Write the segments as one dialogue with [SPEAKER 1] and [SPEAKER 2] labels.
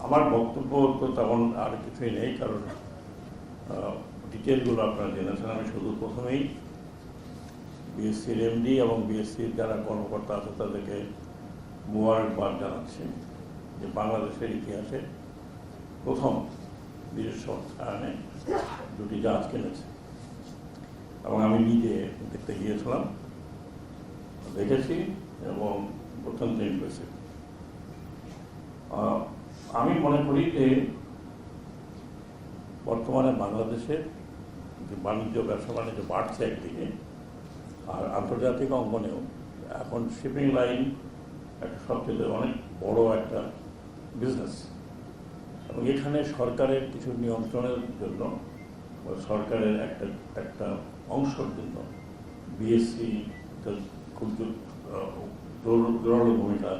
[SPEAKER 1] আমার বক্তব্য তো তেমন আর কিছুই নেই, কারণ ডিটেলগুলো আপনারা জেনেছেন। আমি শুধু প্রথমেই বিএসসির এমডি এবং বিএসসির যারা কর্মকর্তা আছে তাদেরকে মোবারকবাদ জানাচ্ছি যে বাংলাদেশের ইতিহাসে প্রথম নিজস্ব অর্থায়নে দুটি জাহাজ কিনেছে, এবং আমি নিজে দেখতে গিয়েছিলাম, দেখেছি এবং অত্যন্ত ইমপ্রেসিভ। আমি মনে করি যে বর্তমানে বাংলাদেশের যে বাণিজ্য ব্যবসা বাণিজ্য বাড়ছে একদিকে, আর আন্তর্জাতিক অঙ্গনেও এখন শিপিং লাইন একটা সবচেয়ে অনেক বড় একটা বিজনেস, এবং এখানে সরকারের কিছু নিয়ন্ত্রণের জন্য সরকারের একটা অংশের জন্য বিএসসি খুব জোরালো ভূমিকা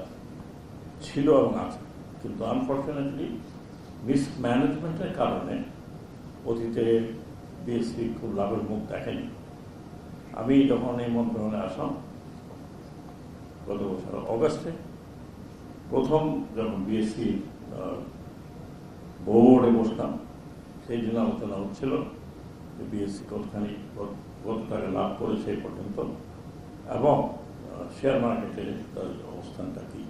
[SPEAKER 1] ছিল এবং আছে। কিন্তু আনফর্চুনেটলি মিসম্যানেজমেন্টের কারণে অতীতে বিএসসি খুব লাভের মুখ দেখেনি। আমি যখন এই মন্ত্রণালয়ে আসলাম গত বছর অগাস্টে, প্রথম যখন বিএসসি বোর্ডে বসলাম, সেই দিন আলোচনা হচ্ছিল যে বিএসসি কতখানি কত টাকা লাভ করেছে এই পর্যন্ত, এবং শেয়ার মার্কেটে তার অবস্থানটা কী।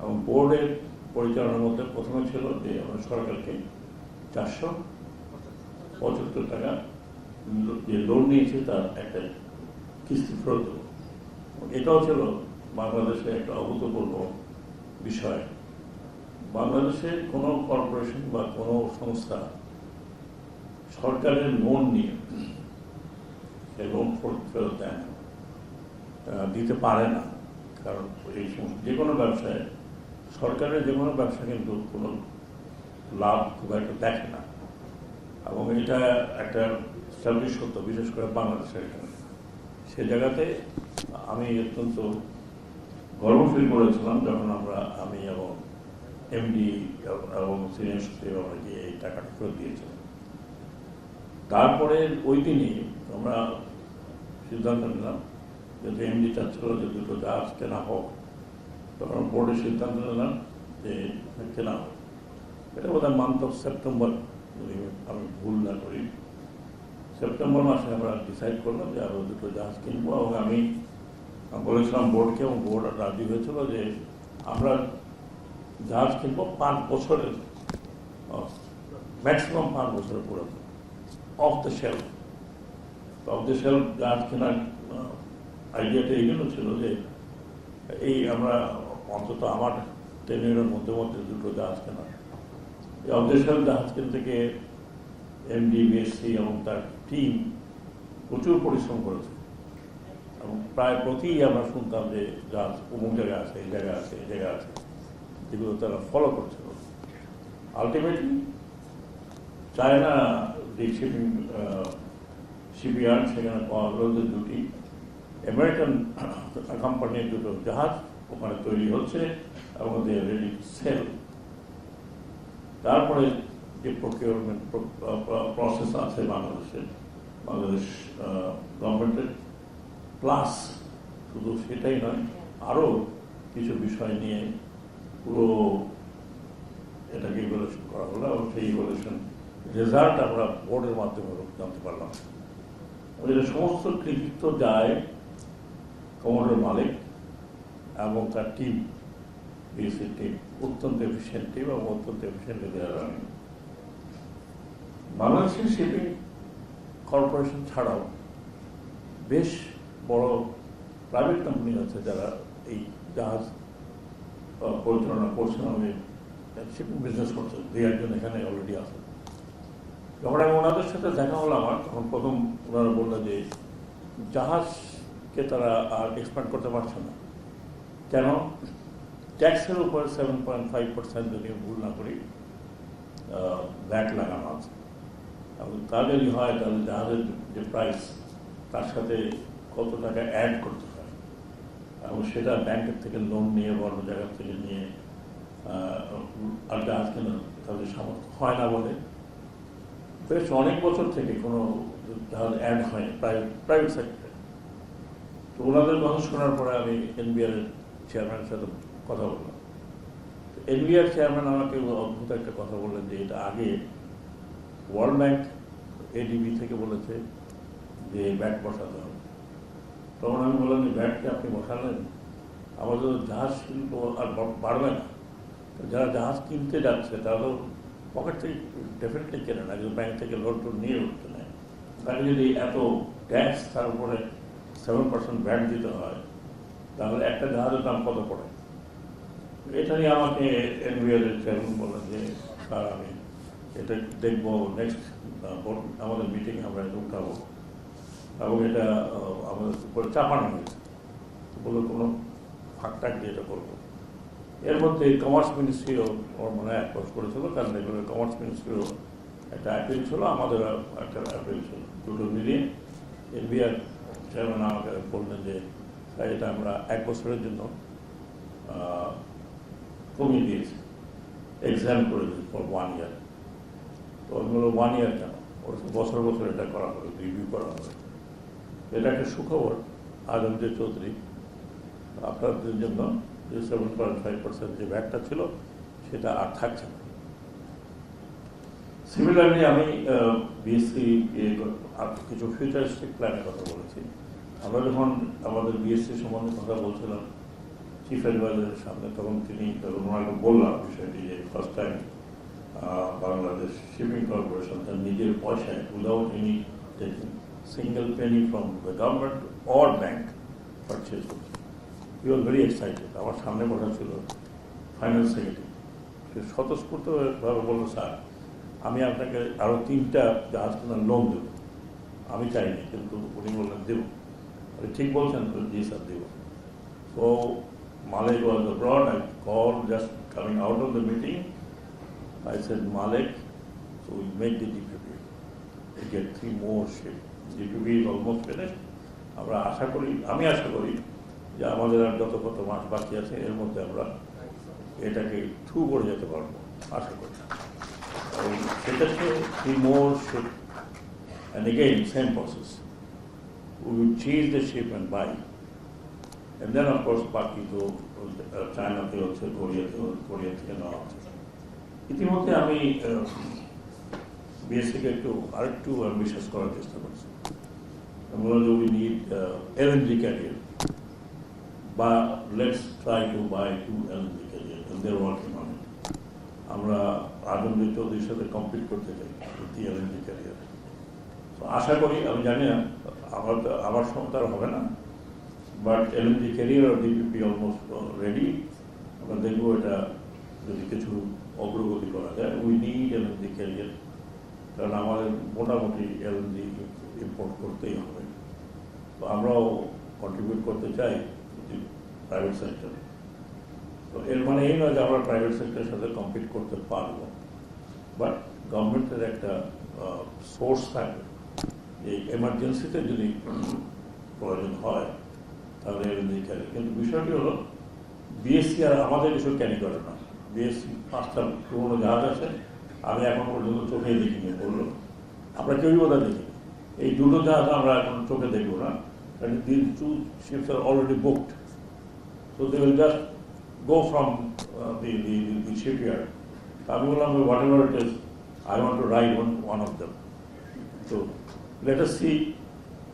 [SPEAKER 1] এবং বোর্ডের পরিচালনার মধ্যে প্রথমে ছিল যে আমরা সরকারকে 475 টাকা যে লোন নিয়েছে তার একটা কিস্তি ফেরত দেব। এটাও ছিল বাংলাদেশে একটা অভূতপূর্ব বিষয়। বাংলাদেশে কোনো কর্পোরেশন বা কোনো সংস্থা সরকারের লোন নিয়ে সে লোন ফেরত দেয় না, দিতে পারে না, কারণ এই সমস্ত যে কোনো ব্যবসায় সরকারের যে কোনো ব্যবসা কিন্তু কোনো লাভ খুব একটা দেখে না, এবং এটা একটা স্ট্যাবলিশ সত্য, বিশেষ করে বাংলাদেশের এখানে। সে জায়গাতে আমি অত্যন্ত গর্ব ফিল করেছিলাম যখন আমি এবং এমডি এবং সিনিয়র সচিব আমরা গিয়ে এই টাকাটা ফেরত দিয়েছিলাম। তারপরে ওই দিনই আমরা সিদ্ধান্ত নিলাম, যেহেতু এমডি চাচ্ছিল যে দুটো জাহাজ কেনা হোক, তখন বোর্ডের সিদ্ধান্ত নিলাম যে কেনা হোক। এটা বোধহয় মান্থ অফ সেপ্টেম্বর, যদি আমি ভুল না করি, সেপ্টেম্বর মাসে আমরা ডিসাইড করলাম যে আরও দুটো জাহাজ কিনবো। এবং আমি বলেছিলাম বোর্ডকে, এবং বোর্ড রাজি হয়েছিল যে আমরা জাহাজ কিনবো 5 বছরের, ম্যাক্সিমাম 5 বছরের পুরো অফ দ্য শেলফ জাহাজ কেনার আইডিয়াটা এইগুলো ছিল যে এই আমরা অন্তত আমার টেনিয়রের মধ্যে দুটো জাহাজ কেনা। এই অফ দ্য শেলফ জাহাজ কিনতে গিয়ে এমডি, বিএসসি এবং তার টিম প্রচুর পরিশ্রম করেছে, এবং প্রায় প্রতি আমরা শুনতাম যে জাহাজ অমুক জায়গায় আছে, এই জায়গায় আছে, এই জায়গায় আছে, যেগুলো তারা ফলো করছিল। আলটিমেটলি চায়না যে শিপইয়ার্ড, সেখানে পাওয়া গেল যে দুটি আমেরিকান কোম্পানির দুটো জাহাজ ওখানে তৈরি হচ্ছে এবং ওদের রেডি সেল। তারপরে যে প্রকিউরমেন্ট প্রসেস আছে বাংলাদেশ গভর্নমেন্টের, প্লাস শুধু সেটাই নয়, আরও কিছু বিষয় নিয়ে পুরো এটাকে ইভ্যালুয়েশন করা হলো, এবং সেই ইভ্যালুয়েশন রেজাল্ট আমরা বোর্ডের মাধ্যমে জানতে পারলাম। এটা সমস্ত কৃতিত্ব যায় কমোডোর মালিক এবং তার টিম, বিএসসির টিম, অত্যন্ত এফিসিয়েন্ট টিম এবং অত্যন্ত এফিসিয়েন্টলি দেওয়া রানিং। বাংলাদেশের শিপিং কর্পোরেশন ছাড়াও বেশ বড় প্রাইভেট কোম্পানি আছে যারা এই জাহাজ পরিচালনা করছেন, আমি শিপিং বিজনেস করছেন, 2-1 এখানে অলরেডি আছে। যখন আমি ওনাদের সাথে দেখা হলো আমার, তখন প্রথম ওনারা বললো যে জাহাজকে তারা আর এক্সপ্যান্ড করতে পারছে না। কেন? ট্যাক্সের উপর 7.5% যদি ভুল না করি ভ্যাট লাগানো আছে, এবং তা যদি হয় তাহলে জাহাজের যে প্রাইস তার সাথে কত টাকা অ্যাড করতে হয়, এবং সেটা ব্যাংকের থেকে লোন নিয়ে বা অন্য জায়গার থেকে নিয়ে আর জাহাজ কেনার তাদের সামর্থ্য হয় না বলে বেশ অনেক বছর থেকে কোনো জাহাজ অ্যাড হয়নি প্রাইভেট সেক্টরে। তো ওনাদের কথা শোনার পরে আমি এনবিআর চেয়ারম্যানের সাথে কথা বললাম। এনবিআর চেয়ারম্যান আমাকে অদ্ভুত একটা কথা বললেন যে এটা আগে ওয়ার্ল্ড ব্যাংক এডিবি থেকে বলেছে যে ব্যাট বসাতে হবে। তখন আমি বললাম যে ব্যাটকে আপনি বসালেন, আমাদের জাহাজ শিল্প আর বাড়বে না। যারা জাহাজ কিনতে যাচ্ছে তারা তো পকেট থেকে ডেফিনেটলি কেনে না, কিন্তু ব্যাংক থেকে লোন টোন নিয়ে উঠতে নেয়। তাকে যদি এত ট্যাক্স তার উপরে 7% ভ্যাট দিতে হয়, তাহলে একটা জাহাজের দাম কত পড়ে? এটা নিয়ে আমাকে এনবিআর চেয়ারম্যান বললেন যে স্যার আমি এটা দেখবো, নেক্সট আমাদের মিটিং আমরা এটা উঠাবো, এবং এটা আমাদের উপরে চাপানো হয়েছে, বলে কোনো ফাঁকটাক দিয়ে এটা করবো। এর মধ্যে কমার্স মিনিস্ট্রিও ওর মনে হয় অ্যাপ্রোচ করেছিল, কারণ এগুলো কমার্স মিনিস্ট্রিও একটা অ্যাপিল ছিল, আমাদের একটা অ্যাপিল ছিল, দুটো মিলিয়ে এনবিআর চেয়ারম্যান আমাকে বললেন যে এটা আমরা 1 বছরের জন্য কমিয়ে দিয়েছি, এক্সাম করে দিয়েছি ফর 1 ইয়ার। তো আমি বললো 1 ইয়ার কেন, ওর বছর বছর এটা করা হবে, রিভিউ করা হবে। এটা একটা সুখবর আজমজেদ চৌধুরী আপনাদের জন্য যে 7.5% যে ব্যাগটা ছিল সেটা আর থাকছে না। সিমিলারলি আমি বিএসসি কিছু ফিউচারিস্টিক প্ল্যানের কথা বলেছি। আমরা যখন আমাদের বিএসসি সম্বন্ধে কথা বলছিলাম চিফ অ্যাডভাইজারের সামনে, তখন ওনাকে বললাম বিষয়টি যে first time Bangladesh shipping corporation তার নিজের পয়সায় without any taking single Penney from the government or bank purchase করছে। হি ওয়াজ ভেরি এক্সাইটেড। আমার সামনে বসা ছিল ফাইন্যান্স সেক্রেটারি, সে স্বতঃস্ফূর্তভাবে বললো স্যার আমি আপনাকে আরও 3টা জাহাজ কেনার লোন দেবো। আমি চাইনি, কিন্তু উনি বললেন দেব। ঠিক বলছেন তো? জি স্যার দেব। So Malik was abroad. I called just coming out of the meeting. I said, Malik, so we make the DPP. We get 3 more ships. DPP is almost finished. আমরা আশা করি, আমি আশা করি যে আমাদের আর যত কত মাস বাকি আছে এর মধ্যে আমরা এটাকে থ্রু করে যেতে পারবো, আশা করি। সেটাকে 3 more ships. And again, same process. We will change the ship and buy. And then of course বাকি তো চায়নাতে হচ্ছে, কোরিয়া থেকে নেওয়া হচ্ছে। ইতিমধ্যে আমি বিএসসিকে আরেকটু অ্যাম্বিশাস করার চেষ্টা করছি। আমরা যে উই নিড এলএনজি ক্যারিয়ার, বা let's try to buy 2 LNG carrier, and they are working on it. আমরা আজমজেদ চৌধুরীর সাথে কম্পিট করতে চাই এলএনজি ক্যারিয়ার। তো আশা করি, আমি জানি না আমার সময় আর হবে না, বাট এলএনজি ক্যারিয়ার আর ডিপিপি অলমোস্ট রেডি। আমরা দেখবো এটা যদি কিছু অগ্রগতি করা যায়। উই নিড এলএনজি ক্যারিয়ার, কারণ আমাদের মোটামুটি এলএনজি ইম্পোর্ট করতেই হবে। তো আমরাও কন্ট্রিবিউট করতে চাই প্রাইভেট সেক্টরে। তো এর মানে এই নয় যে আমরা প্রাইভেট সেক্টরের সাথে কম্পিট করতে পারবো, বাট গভর্নমেন্টের একটা সোর্স থাকবে, এই এমার্জেন্সিতে যদি প্রয়োজন হয় তাহলে এলএনজি ক্যারি। কিন্তু বিষয়টি হলো বিএসসি আর আমাদের কিছু ক্যারি করে না। বিএসসি 5টা পুরোনো জাহাজ আছে, আমি এখন পর্যন্ত চোখেই দেখিনি, বললো আমরা কেউই বোধহয় দেখিনি। এই 2টো জাহাজ আমরা এখন চোখে দেখবো না, কারণ these 2 ships are already booked, so they will just go from the shipyard. আমি বললাম whatever it is, I want to ride one of them. So let us see.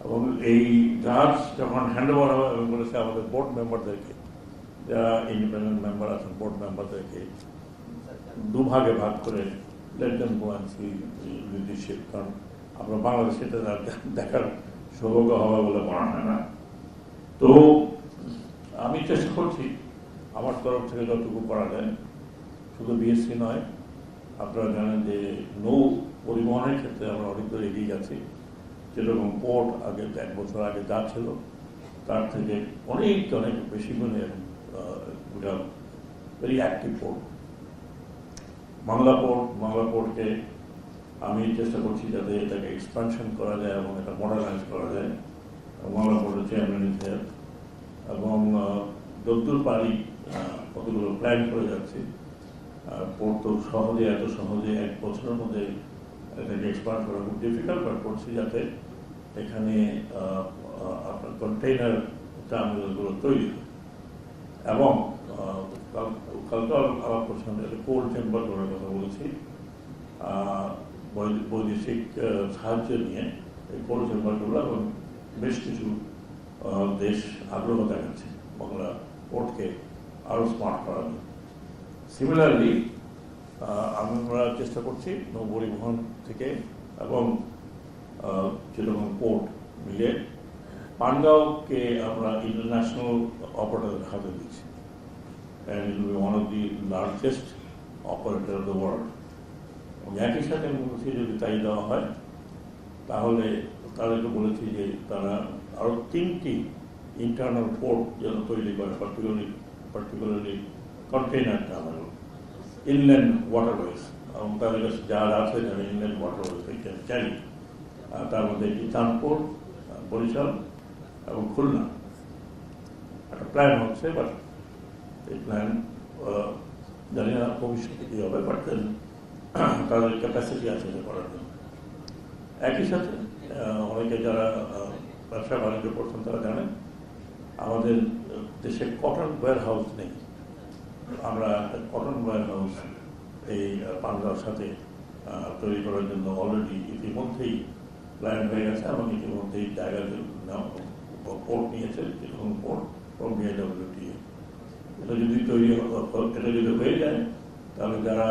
[SPEAKER 1] এবং এই জাহাজ যখন হ্যান্ড ওভার হবে, আমি বলেছি আমাদের বোর্ড মেম্বারদেরকে, যারা ইন্ডিপেন্ডেন্ট মেম্বার আছেন, বোর্ড মেম্বারদেরকে 2 ভাগে ভাগ করে let them go and see the ship, কারণ আমরা বাংলাদেশে এটা দেখার সৌভাগ্য হবে বলে মনে হয় না। তো আমি চেষ্টা করছি আমার তরফ থেকে যতটুকু করা যায়। শুধু বিএসসি নয়, আপনারা জানেন যে নৌ পরিবহনের ক্ষেত্রে আমরা অনেক দূর এগিয়ে গেছি। যেরকম পোর্ট আগে 1 বছর আগে যা ছিল তার থেকে অনেক বেশি গুণে ভেরি অ্যাক্টিভ পোর্ট। বাংলা পোর্টকে আমি চেষ্টা করছি যাতে এটাকে এক্সপানশন করা যায় এবং এটা মডার্নাইজ করা যায়। বাংলা পোর্টের চেয়ারম্যান হিসেবে এবং যতদূর পারি কতগুলো প্ল্যান করে যাচ্ছি। পোর্ট তো এত সহজে 1 বছরের মধ্যে এটাকে এক্সপান্ড করা খুব ডিফিকাল্ট, বাট করছি যাতে এখানে আপনার কন্টেইনার টার্মিনালগুলো তৈরি হয় এবং কালকে আলাপ করছিলাম যে কোল্ড চেম্বার করার কথা বলেছি, বৈদেশিক সাহায্য নিয়ে এই কোল্ড চেম্বারগুলো এবং বেশ কিছু দেশ আগ্রহ দেখাচ্ছে বাংলা পোর্টকে আরও স্মার্ট করার জন্য। সিমিলারলি আমরা চেষ্টা করছি নৌপরিবহন থেকে এবং যেরকম পোর্ট মিলে পানগাঁওকে আমরা ইন্টারন্যাশনাল অপারেটরের হাতে দিচ্ছি, and it will be one of the largest operator of the world. এবং একই সাথে বলছি যদি তাই দেওয়া হয় তাহলে তাদেরকে বলেছি যে তারা আরও 3টি ইন্টারনাল পোর্ট যেন তৈরি করে, particularly container terminal, inland waterways, এবং তাদের কাছে যারা আছে যারা ইনল্যান্ড ওয়াটারওয়েজ চাই, তার মধ্যে একটি চাঁদপুর, বরিশাল এবং খুলনা। একটা প্ল্যান হচ্ছে, বাট এই প্ল্যান জানি না ভবিষ্যতে কী হবে, বাট তাদের ক্যাপাসিটি আছে এটা করার জন্য। একই সাথে অনেকে যারা ব্যবসা বাণিজ্য করছেন তারা জানেন আমাদের দেশে কটন ওয়্যার হাউস নেই। আমরা কটন ওয়্যার হাউস এই পানগাঁওর সাথে তৈরি করার জন্য অলরেডি ইতিমধ্যেই প্ল্যান হয়ে গেছে এবং ইতিমধ্যেই জায়গা পোর্ট নিয়েছে, যেরকম পোর্ট এবং বিআইডব্লিউটিএ। এটা যদি এটা যদি হয়ে যায় তাহলে যারা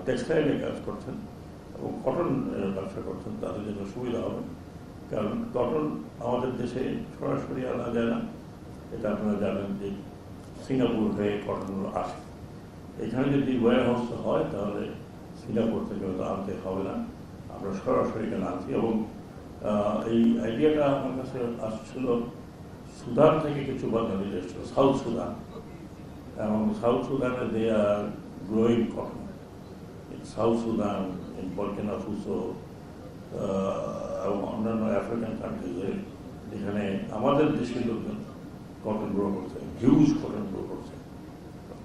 [SPEAKER 1] টেক্সটাইলে কাজ করছেন এবং কটন ব্যবসা করছেন তাদের জন্য সুবিধা হবে, কারণ কটন আমাদের দেশে সরাসরি আনা যায় না। এটা আপনারা জানেন যে সিঙ্গাপুর হয়ে কটনগুলো আসে। এখানে যদি ওয়্যার হাউস হয় তাহলে সিঙ্গাপুর থেকে হয়তো আনতে হবে না, আমরা সরাসরি এখানে আনছি। এবং এই আইডিয়াটা আমার কাছে আসছিল সুদান থেকে, কিছু বাঙালি এসেছিল, সাউথ সুদান, এবং সাউথ সুদানে they are growing cotton. In South Sudan, in Burkina Faso এবং অন্যান্য আফ্রিকান কান্ট্রিজে যেখানে আমাদের দেশের লোকজন কটন গ্রো করছে, হিউজ কটন গ্রো করছে,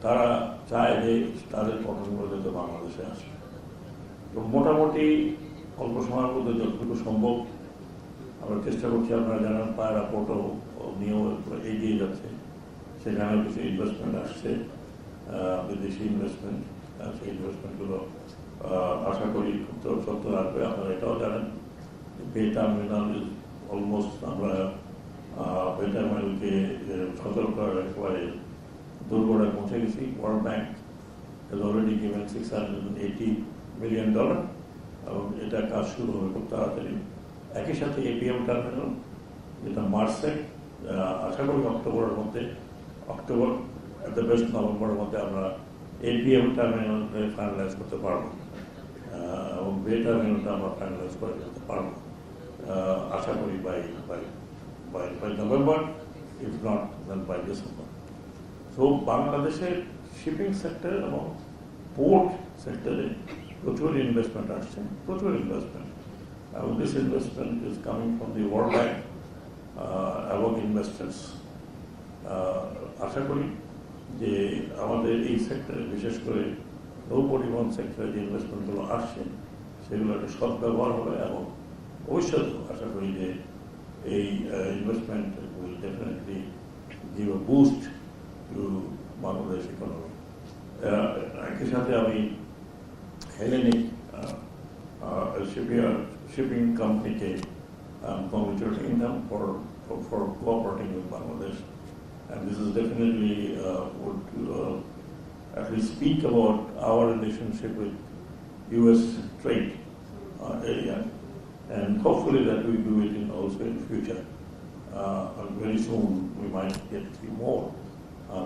[SPEAKER 1] তারা চায় যে তাদের কটনগুলো যাতে বাংলাদেশে আসে। তো মোটামুটি অল্প সময়ের মধ্যে যতটুকু সম্ভব আমরা চেষ্টা করছি। আপনারা জানান পায়রা পোর্টও নিয়েও এগিয়ে যাচ্ছে, সেখানে কিছু ইনভেস্টমেন্ট আসছে, বিদেশি ইনভেস্টমেন্ট। সেই ইনভেস্টমেন্টগুলো আশা করি খুব সত্তর আসবে। আপনারা এটাও জানেন বে টার্মিনাল অলমোস্ট আমরা বে টার্মিনালকে সচল করার একেবারে দুর্গড়ায় পৌঁছে গেছি। World bank has already given $680 million এবং এটা কাজ শুরু হবে খুব তাড়াতাড়ি। একই সাথে এপিএম টার্মিনাল, যেটা মার্চে আশা করি অক্টোবরের মধ্যে, অক্টোবর এট দ্য বেস্ট নভেম্বরের মধ্যে আমরা এপিএম টার্মিনাল ফাইনালাইজ করতে পারবো এবং বে টার্মিনালটা আমরা ফাইনালাইজ করে ফেলতে পারবো আশা করি by November, if not then by December. So বাংলাদেশের শিপিং সেক্টর এবং পোর্ট সেক্টরে প্রচুর ইনভেস্টমেন্ট আসছে, প্রচুর ইনভেস্টমেন্ট, এবং this investment is coming from the world bank এবং ইনভেস্টার্স। আশা করি যে আমাদের এই সেক্টরে, বিশেষ করে নৌ পরিবহন সেক্টরে যে ইনভেস্টমেন্টগুলো আসছে সেগুলো একটা সদ্ব্যবহার হবে এবং ভবিষ্যতে আশা করি যে এই investment will definitely give a boost to Bangladesh economy. একই সাথে আমি হেলেনিক শিপিং কোম্পানিকে congratulating them for cooperating with Bangladesh, and this is definitely would at least speak about our relationship with U.S. trade area, and hopefully that we do it in also in future. And very soon we might get more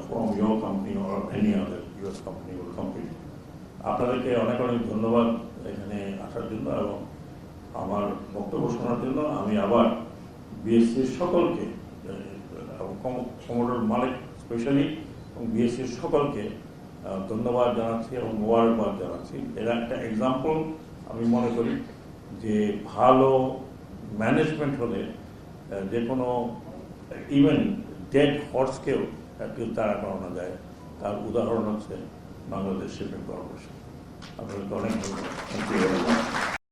[SPEAKER 1] from your company or any other U.S. company will compete. আপনাদেরকে অনেক অনেক ধন্যবাদ এখানে আসার জন্য এবং আমার বক্তব্য শোনার জন্য। আমি আবার বিএসসির সকলকে, কমোডর মালিক স্পেশালি এবং বিএসসির সকলকে ধন্যবাদ জানাচ্ছি এবং মোবারকবাদ জানাচ্ছি। এর একটা এক্সাম্পল আমি মনে করি যে ভালো ম্যানেজমেন্ট হলে যে কোনো ইভেন ডেড হর্সকেও অ্যাটলিস্ট দাঁড়া করানো যায়, তার উদাহরণ হচ্ছে বাংলাদেশ শিপিং কর্পোরেশন। আপনাদেরকে অনেক ধন্যবাদ।